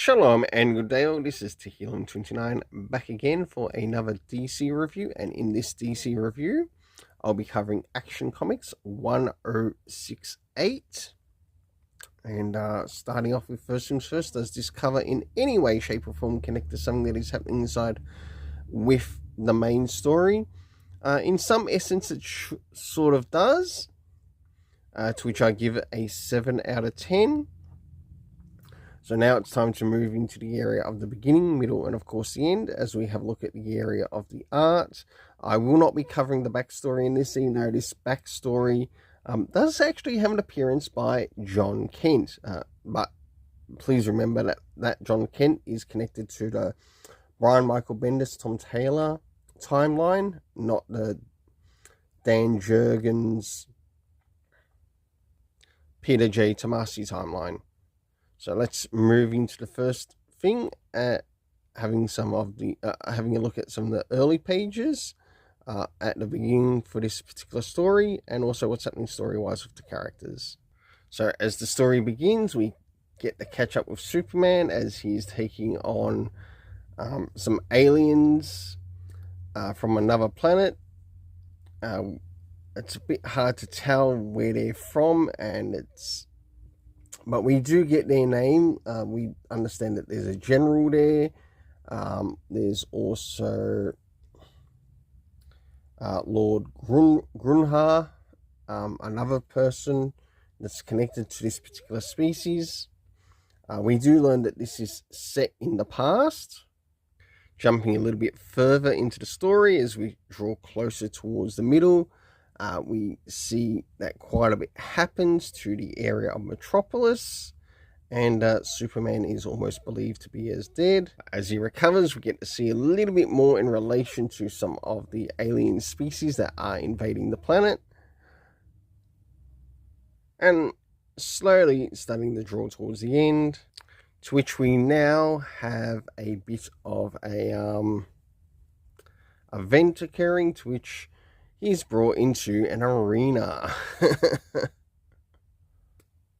Shalom and good day all, this is Tehillim29 back again for another DC review, and in this DC review I'll be covering Action Comics 1068. And starting off with first things first, does this cover in any way, shape or form connect to something that is happening inside with the main story? In some essence it sort of does, to which I give it a 7 out of 10. So now it's time to move into the area of the beginning, middle, and of course the end, as we have a look at the area of the art. I will not be covering the backstory in this, even though this backstory does actually have an appearance by John Kent. But please remember that John Kent is connected to the Brian Michael Bendis, Tom Taylor timeline, not the Dan Jurgens, Peter J. Tomasi timeline. So let's move into the first thing, having a look at some of the early pages at the beginning for this particular story, and also what's happening story-wise with the characters. So as the story begins, we get the catch up with Superman as he's taking on some aliens from another planet. It's a bit hard to tell where they're from, but we do get their name. We understand that there's a general there. There's also Lord Grunha, another person that's connected to this particular species. We do learn that this is set in the past. Jumping a little bit further into the story as we draw closer towards the middle, we see that quite a bit happens to the area of Metropolis, and Superman is almost believed to be as dead. As he recovers, we get to see a little bit more in relation to some of the alien species that are invading the planet, and slowly starting to draw towards the end, to which we now have a bit of a event occurring, to which he's brought into an arena.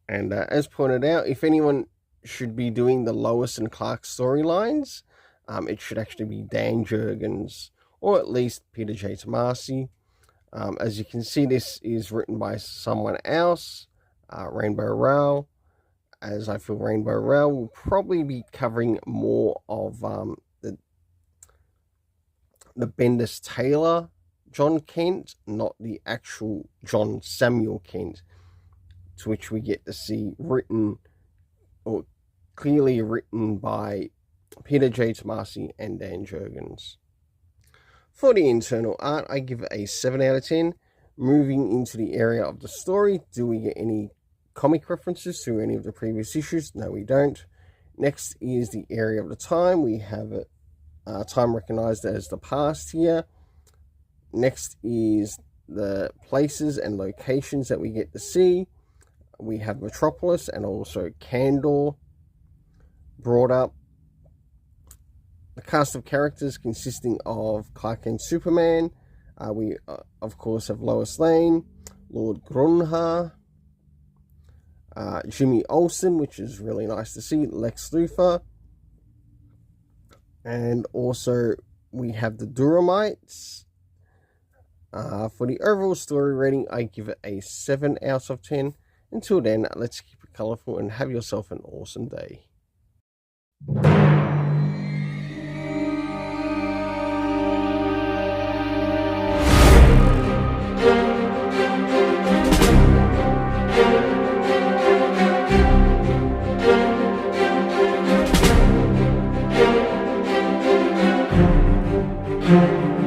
And as pointed out, if anyone should be doing the Lois and Clark storylines, it should actually be Dan Jurgens, or at least Peter J. Tomasi. As you can see, this is written by someone else, Rainbow Rowell, as I feel Rainbow Rowell will probably be covering more of the Bendis Taylor John Kent, not the actual John Samuel Kent, to which we get to see clearly written by Peter J. Tomasi and Dan Jurgens. For the internal art, I give it a 7 out of 10. Moving into the area of the story, do we get any comic references to any of the previous issues? No, we don't. Next is the area of the time. We have it time recognized as the past here. Next is the places and locations that we get to see. We have Metropolis and also Kandor brought up. The cast of characters consisting of Clark and Superman. We, of course, have Lois Lane, Lord Grunha, Jimmy Olsen, which is really nice to see, Lex Luthor. And also we have the Duramites. For the overall story rating, I give it a 7 out of 10. Until then, let's keep it colorful and have yourself an awesome day.